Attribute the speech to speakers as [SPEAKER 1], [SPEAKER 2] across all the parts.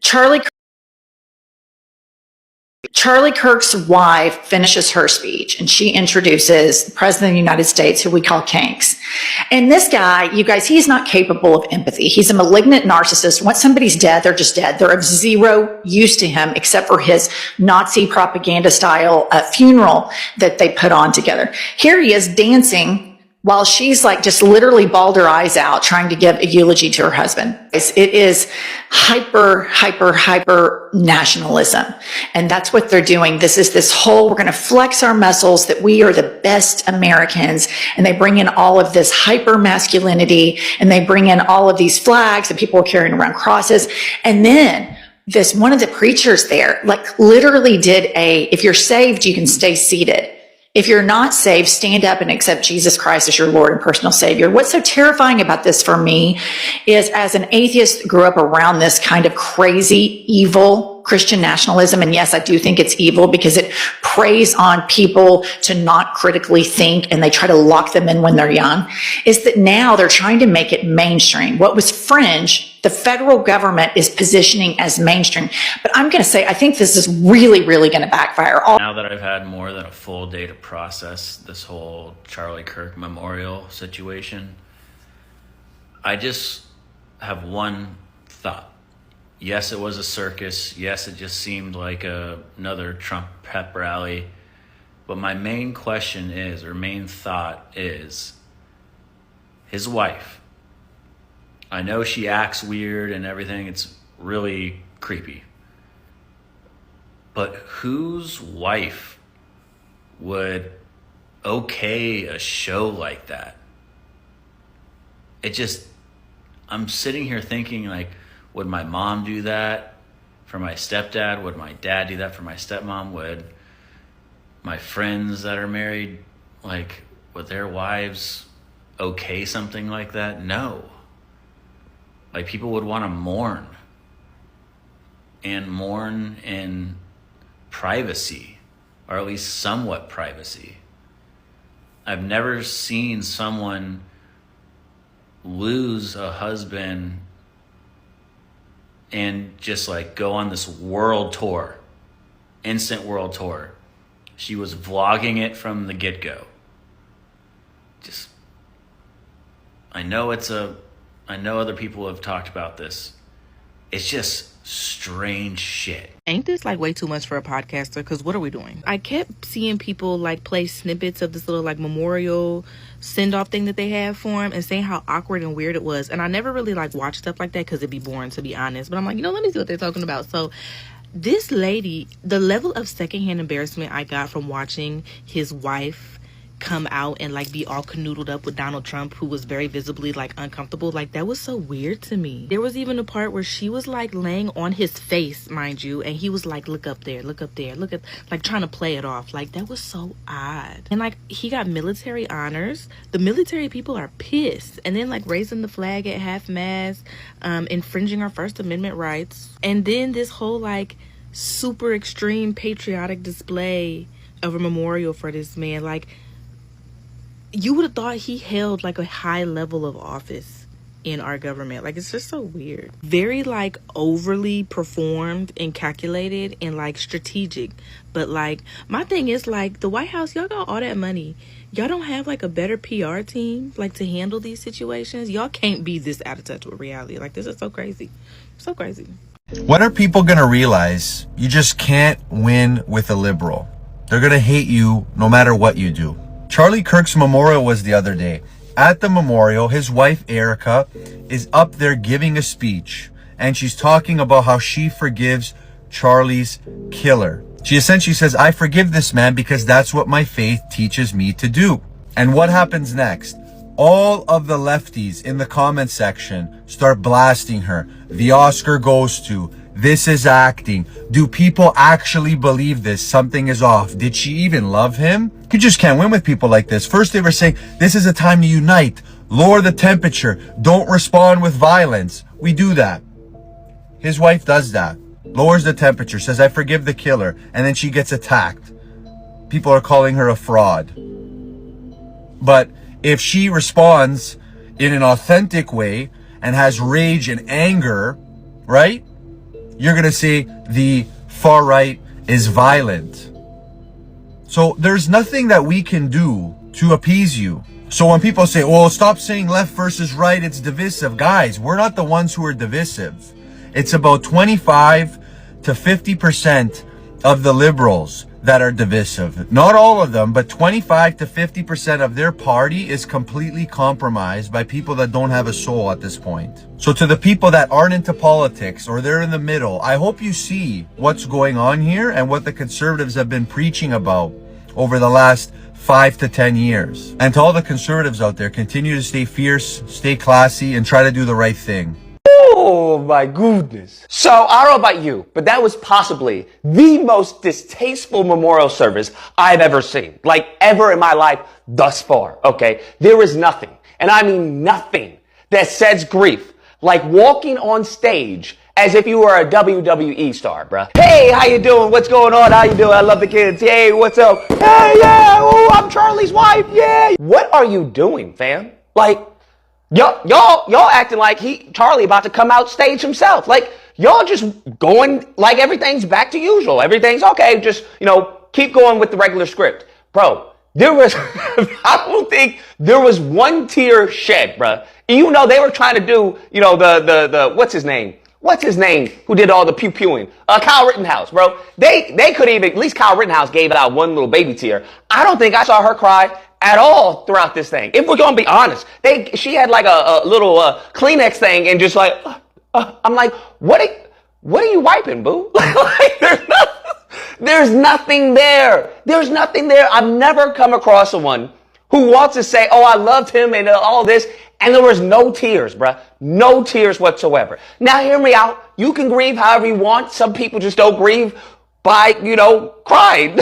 [SPEAKER 1] Charlie Kirk's wife finishes her speech and she introduces the President of the United States, who we call Kanks. And this guy, you guys, he's not capable of empathy. He's a malignant narcissist. Once somebody's dead, they're just dead. They're of zero use to him except for his Nazi propaganda style funeral that they put on together. Here he is dancing while she's like just literally bawled her eyes out trying to give a eulogy to her husband. It is hyper nationalism. And that's what they're doing. This is this whole, we're going to flex our muscles that we are the best Americans. And they bring in all of this hyper masculinity and they bring in all of these flags and people are carrying around crosses. And then one of the preachers there, like literally did if you're saved, you can stay seated. If you're not saved, stand up and accept Jesus Christ as your Lord and personal Savior. What's so terrifying about this for me is, as an atheist that grew up around this kind of crazy, evil Christian nationalism, and yes, I do think it's evil because it preys on people to not critically think and they try to lock them in when they're young, is that now they're trying to make it mainstream. What was fringe, the federal government is positioning as mainstream. But I'm going to say, I think this is really, really going to backfire.
[SPEAKER 2] Now that I've had more than a full day to process this whole Charlie Kirk memorial situation, I just have one thought. Yes, it was a circus. Yes, it just seemed like another Trump pep rally. But my main question is, or main thought is, his wife. I know she acts weird and everything. It's really creepy. But whose wife would okay a show like that? I'm sitting here thinking, like, would my mom do that for my stepdad? Would my dad do that for my stepmom? Would my friends that are married, like, would their wives okay something like that? No. Like, people would want to mourn in privacy, or at least somewhat privacy. I've never seen someone lose a husband and just like go on this world tour, instant world tour. She was vlogging it from the get-go. I know other people have talked about this. It's just strange shit.
[SPEAKER 3] Ain't this like way too much for a podcaster? Because what are we doing? I kept seeing people like play snippets of this little like memorial send-off thing that they have for him and saying how awkward and weird it was. And I never really like watch stuff like that because it'd be boring, to be honest. But I'm like, let me see what they're talking about. So this lady, the level of secondhand embarrassment I got from watching his wife come out and like be all canoodled up with Donald Trump, who was very visibly like uncomfortable, like that was so weird to me. There was even a part where she was like laying on his face, mind you, and he was like, look up there, look up there, look at, like trying to play it off. Like that was so odd. And like he got military honors. The military people are pissed. And then like raising the flag at half-mast, infringing our First Amendment rights. And then this whole like super extreme patriotic display of a memorial for this man. Like, you would have thought he held like a high level of office in our government. Like, it's just so weird. Very like overly performed and calculated and like strategic. But like, my thing is like, the White House, y'all got all that money. Y'all don't have like a better PR team like to handle these situations. Y'all can't be this out of touch with reality. Like, this is so crazy. So crazy.
[SPEAKER 4] When are people gonna realize you just can't win with a liberal? They're gonna hate you no matter what you do. Charlie Kirk's memorial was the other day. At the memorial, his wife, Erica, is up there giving a speech. And she's talking about how she forgives Charlie's killer. She essentially says, I forgive this man because that's what my faith teaches me to do. And what happens next? All of the lefties in the comment section start blasting her. The Oscar goes to, this is acting. Do people actually believe this? Something is off. Did she even love him? You just can't win with people like this. First they were saying, this is a time to unite. Lower the temperature. Don't respond with violence. We do that. His wife does that. Lowers the temperature. Says, I forgive the killer. And then she gets attacked. People are calling her a fraud. But if she responds in an authentic way and has rage and anger, right? you're going to say the far right is violent. So there's nothing that we can do to appease you. So when people say, well, stop saying left versus right, it's divisive. Guys, we're not the ones who are divisive. It's about 25 to 50% of the liberals that are divisive. Not all of them, but 25 to 50% of their party is completely compromised by people that don't have a soul at this point. So to the people that aren't into politics or they're in the middle, I hope you see what's going on here and what the conservatives have been preaching about over the last 5 to 10 years. And to all the conservatives out there, continue to stay fierce, stay classy, and try to do the right thing.
[SPEAKER 5] Oh my goodness. So I don't know about you, but that was possibly the most distasteful memorial service I've ever seen. Like ever in my life thus far, okay? There is nothing, and I mean nothing, that says grief like walking on stage as if you were a WWE star, bruh. Hey, how you doing? What's going on? How you doing? I love the kids. Hey, what's up? Hey, yeah, oh, I'm Charlie's wife. Yeah. What are you doing, fam? Like, Y'all acting like Charlie about to come out stage himself. Like, y'all just going like everything's back to usual. Everything's okay. Just, keep going with the regular script. Bro, there was, I don't think there was one tear shed, bruh. They were trying to do, the what's his name? What's his name? Who did all the pew-pewing? Kyle Rittenhouse, bro. They could even, at least Kyle Rittenhouse gave out one little baby tear. I don't think I saw her cry at all throughout this thing. If we're gonna be honest, she had like a little Kleenex thing and just like, I'm like, what are you wiping, boo? Like, there's nothing there. There's nothing there. I've never come across someone who wants to say, oh, I loved him and all this, and there was no tears, bruh. No tears whatsoever. Now hear me out. You can grieve however you want. Some people just don't grieve by, crying.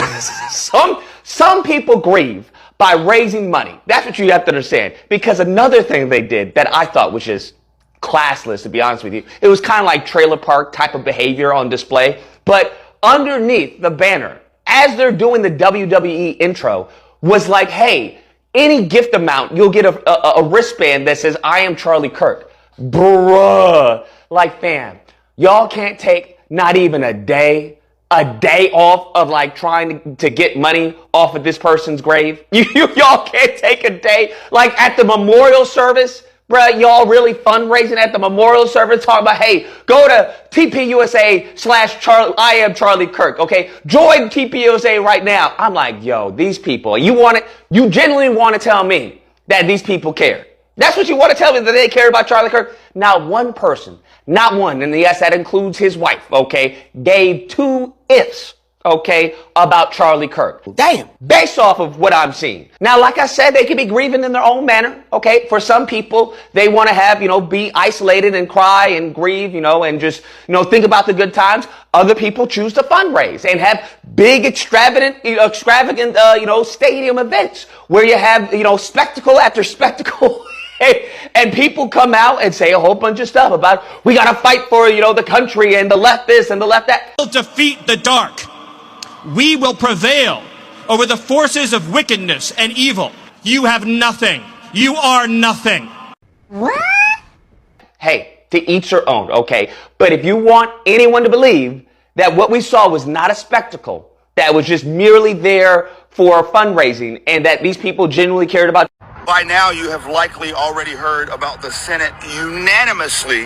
[SPEAKER 5] Some people grieve by raising money. That's what you have to understand. Because another thing they did that I thought was just classless, to be honest with you, it was kind of like trailer park type of behavior on display. But underneath the banner, as they're doing the WWE intro, was like, hey, any gift amount, you'll get a wristband that says, I am Charlie Kirk. Bruh. Like, fam, y'all can't take not even a day off of like trying to get money off of this person's grave. Y'all can't take a day. Like at the memorial service, bruh, y'all really fundraising at the memorial service, talking about, hey, go to TPUSA/Charlie, I am Charlie Kirk, okay? Join TPUSA right now. I'm like, yo, these people, you genuinely want to tell me that these people care. That's what you want to tell me, that they care about Charlie Kirk? Not one person, not one, and yes, that includes his wife, okay, gave 2 ifs, okay, about Charlie Kirk. Damn. Based off of what I'm seeing. Now, like I said, they can be grieving in their own manner, okay? For some people, they want to have, be isolated and cry and grieve, and just, think about the good times. Other people choose to fundraise and have big, extravagant, stadium events where you have, spectacle after spectacle. And people come out and say a whole bunch of stuff about, we got to fight for, the country and the left this and the left that.
[SPEAKER 6] We'll defeat the dark. We will prevail over the forces of wickedness and evil. You have nothing. You are nothing.
[SPEAKER 5] What? Hey, to each their own, okay? But if you want anyone to believe that what we saw was not a spectacle, that was just merely there for fundraising, and that these people genuinely cared about.
[SPEAKER 7] By now, you have likely already heard about the Senate unanimously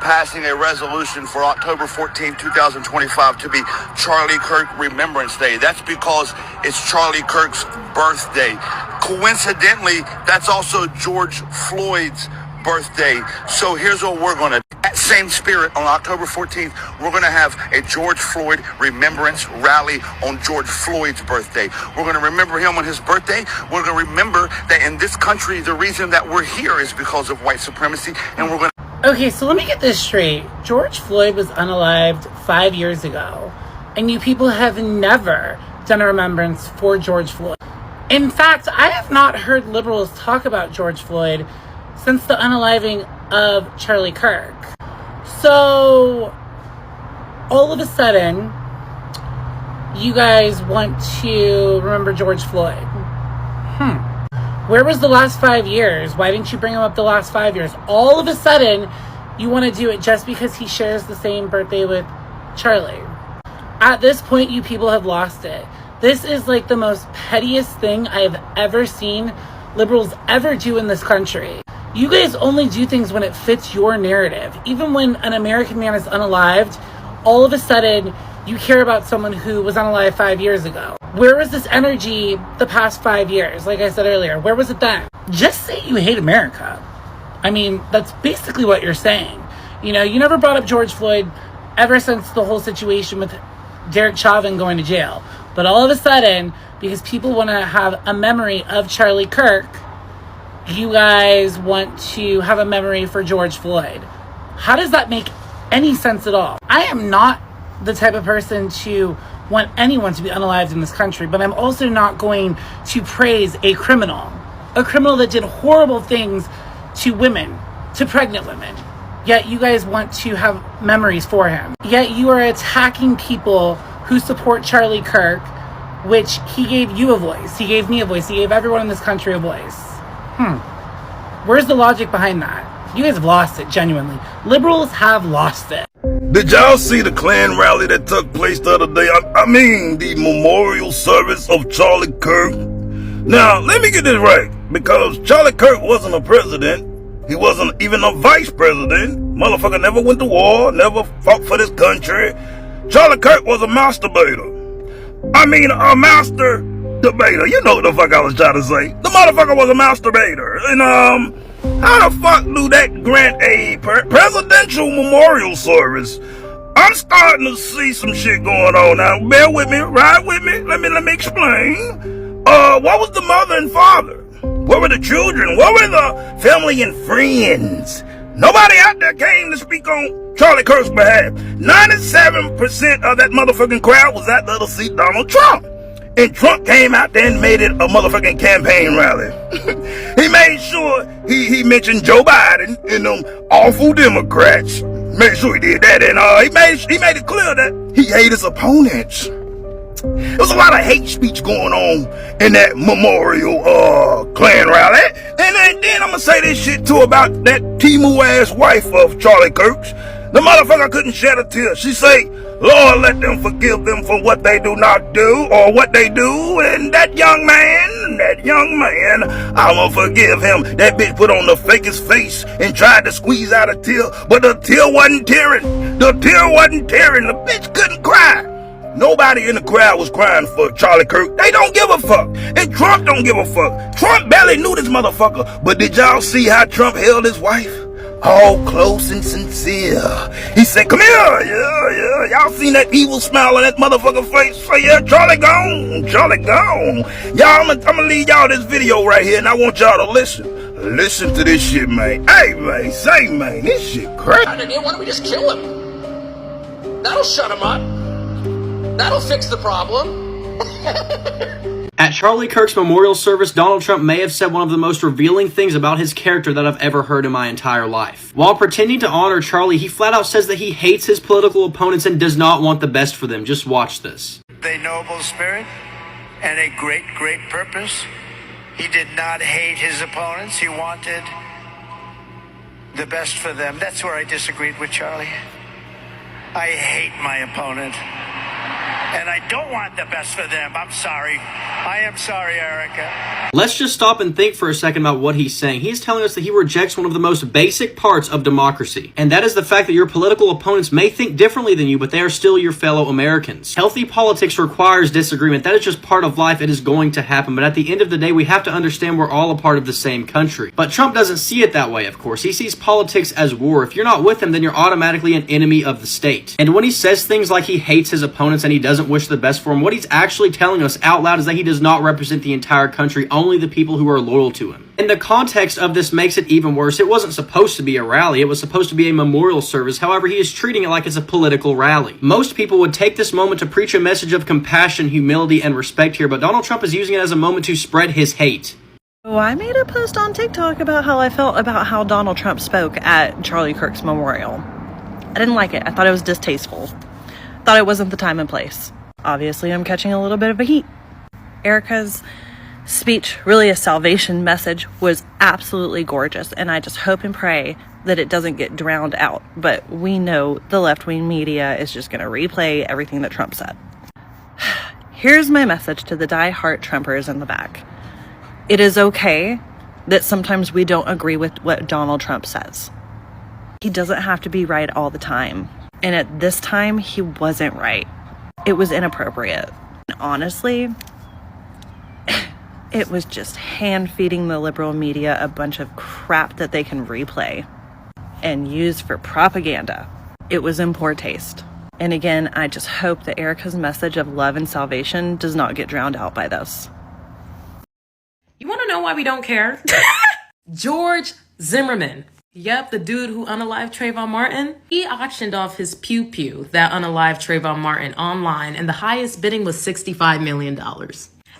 [SPEAKER 7] passing a resolution for October 14, 2025 to be Charlie Kirk Remembrance Day. That's because it's Charlie Kirk's birthday. Coincidentally, that's also George Floyd's birthday. So here's what we're going to do. That same spirit, on October 14th, we're going to have a George Floyd Remembrance rally on George Floyd's birthday. We're going to remember him on his birthday. We're going to remember that in this country, the reason that we're here is because of white supremacy, and we're going to...
[SPEAKER 8] Okay, so let me get this straight. George Floyd was unalived 5 years ago, and you people have never done a remembrance for George Floyd. In fact, I have not heard liberals talk about George Floyd since the unaliving of Charlie Kirk. So, all of a sudden, you guys want to remember George Floyd. Where was the last 5 years? Why didn't you bring him up the last 5 years? All of a sudden, you want to do it just because he shares the same birthday with Charlie. At this point, you people have lost it. This is like the most pettiest thing I've ever seen liberals ever do in this country. You guys only do things when it fits your narrative. Even when an American man is unalived, all of a sudden you care about someone who was unalive 5 years ago. Where was this energy the past 5 years? Like I said earlier, where was it then? Just say you hate America. I mean, that's basically what you're saying. You know, you never brought up George Floyd ever since the whole situation with Derek Chauvin going to jail. But all of a sudden, because people want to have a memory of Charlie Kirk, you guys want to have a memory for George Floyd. How does that make any sense at all? I am not the type of person to want anyone to be unalived in this country, but I'm also not going to praise a criminal that did horrible things to women, to pregnant women. Yet you guys want to have memories for him. Yet you are attacking people who support Charlie Kirk, which he gave you a voice. He gave me a voice. He gave everyone in this country a voice. Where's the logic behind that? You guys have lost it, genuinely. Liberals have lost it.
[SPEAKER 9] Did y'all see the Klan rally that took place the other day? I mean, the memorial service of Charlie Kirk. Now, let me get this right, because Charlie Kirk wasn't a president. He wasn't even a vice president. Motherfucker never went to war, never fought for this country. Charlie Kirk was a masturbator. I mean, a master debater. You know what the fuck I was trying to say. The motherfucker was a masturbator. And, how the fuck do that grant a presidential memorial service? I'm starting to see some shit going on now. Bear with me, ride with me. Let me explain. What was the mother and father? Where were the children? Where were the family and friends? Nobody out there came to speak on Charlie Kirk's behalf. 97% of that motherfucking crowd was out there to see Donald Trump. And Trump came out there and made it a motherfucking campaign rally. He made sure he mentioned Joe Biden and them awful Democrats. Made sure he did that. And he made it clear that he hated his opponents. There was a lot of hate speech going on in that memorial Klan rally. And then I'm gonna say this shit too about that Timu ass wife of Charlie Kirk's. The motherfucker couldn't shed a tear. She say, Lord, let them forgive them for what they do not do or what they do. And that young man, I'm gonna forgive him. That bitch put on the fakest face and tried to squeeze out a tear, but the tear wasn't tearing. The bitch couldn't cry. Nobody in the crowd was crying for Charlie Kirk. They don't give a fuck. And Trump don't give a fuck. Trump barely knew this motherfucker. But did y'all see how Trump held his wife? All close and sincere. He said, come here. Yeah. Y'all seen that evil smile on that motherfucker face? Say, yeah, Charlie gone. Y'all, I'm gonna leave y'all this video right here, and I want y'all to listen. Listen to this shit, man. Hey, man, this shit crazy.
[SPEAKER 10] Why don't we just kill him? That'll shut him up. That'll fix the problem.
[SPEAKER 11] At Charlie Kirk's memorial service, Donald Trump may have said one of the most revealing things about his character that I've ever heard in my entire life. While pretending to honor Charlie, he flat out says that he hates his political opponents and does not want the best for them. Just watch this.
[SPEAKER 12] A noble spirit and a great, great purpose. He did not hate his opponents. He wanted the best for them. That's where I disagreed with Charlie. I hate my opponent. And I don't want the best for them. I'm sorry. I am sorry, Erica.
[SPEAKER 11] Let's just stop and think for a second about what he's saying. He's telling us that he rejects one of the most basic parts of democracy. And that is the fact that your political opponents may think differently than you, but they are still your fellow Americans. Healthy politics requires disagreement. That is just part of life. It is going to happen. But at the end of the day, we have to understand we're all a part of the same country. But Trump doesn't see it that way, of course. He sees politics as war. If you're not with him, then you're automatically an enemy of the state. And when he says things like he hates his opponents and he doesn't wish the best for him, what he's actually telling us out loud is that he does not represent the entire country, only the people who are loyal to him. And the context of this makes it even worse. It wasn't supposed to be a rally. It was supposed to be a memorial service. However, he is treating it like it's a political rally. Most people would take this moment to preach a message of compassion, humility, and respect here, but Donald Trump is using it as a moment to spread his hate.
[SPEAKER 13] So I made a post on TikTok about how I felt about how Donald Trump spoke at Charlie Kirk's memorial. I didn't like it. I thought it was distasteful. Thought it wasn't the time and place. Obviously, I'm catching a little bit of a heat. Erica's speech, really a salvation message, was absolutely gorgeous. And I just hope and pray that it doesn't get drowned out. But we know the left-wing media is just going to replay everything that Trump said. Here's my message to the die-hard Trumpers in the back. It is okay that sometimes we don't agree with what Donald Trump says. He doesn't have to be right all the time. And at this time, he wasn't right. It was inappropriate. And honestly, it was just hand-feeding the liberal media a bunch of crap that they can replay and use for propaganda. It was in poor taste. And again, I just hope that Erica's message of love and salvation does not get drowned out by this.
[SPEAKER 14] You want to know why we don't care? George Zimmerman. Yep, the dude who unalived Trayvon Martin. He auctioned off his pew that unalived Trayvon Martin online, and the highest bidding was $65 million.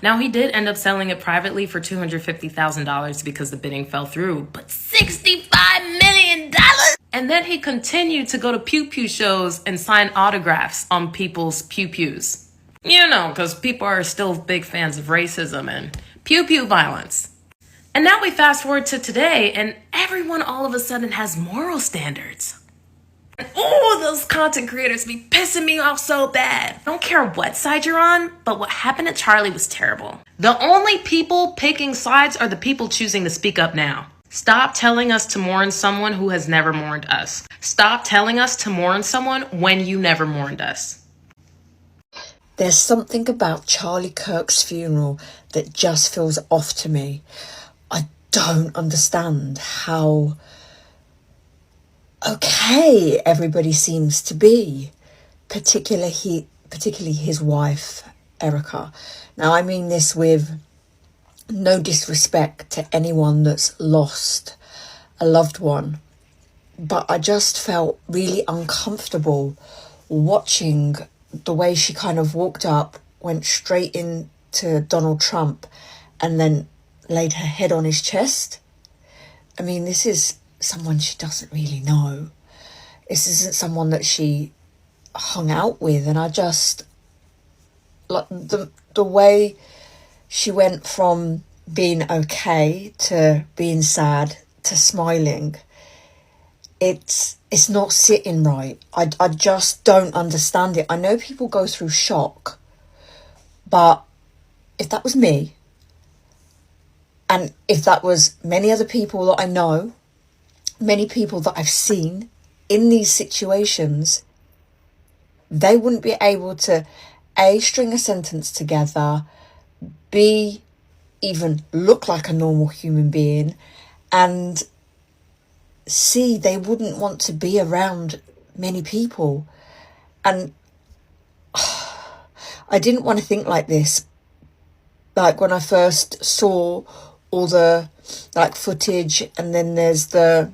[SPEAKER 14] Now, he did end up selling it privately for $250,000 because the bidding fell through, but $65 million! And then he continued to go to pew shows and sign autographs on people's pews. You know, because people are still big fans of racism and pew violence. And now we fast forward to today, and everyone all of a sudden has moral standards. Oh, those content creators be pissing me off so bad. I don't care what side you're on, but what happened to Charlie was terrible. The only people picking sides are the people choosing to speak up now. Stop telling us to mourn someone who has never mourned us. Stop telling us to mourn someone when you never mourned us.
[SPEAKER 15] There's something about Charlie Kirk's funeral that just feels off to me. I don't understand how okay everybody seems to be, particularly his wife, Erica. Now, I mean this with no disrespect to anyone that's lost a loved one, but I just felt really uncomfortable watching the way she kind of walked up, went straight into Donald Trump, and then laid her head on his chest. I mean, this is someone she doesn't really know. This isn't someone that she hung out with, and I just, like, the way she went from being okay to being sad to smiling, it's not sitting right. I just don't understand it. I know people go through shock, but if that was me, and if that was many other people that I know, many people that I've seen in these situations, they wouldn't be able to A, string a sentence together, B, even look like a normal human being, and C, they wouldn't want to be around many people. And I didn't want to think like this. Like when I first saw all the footage, and then there's the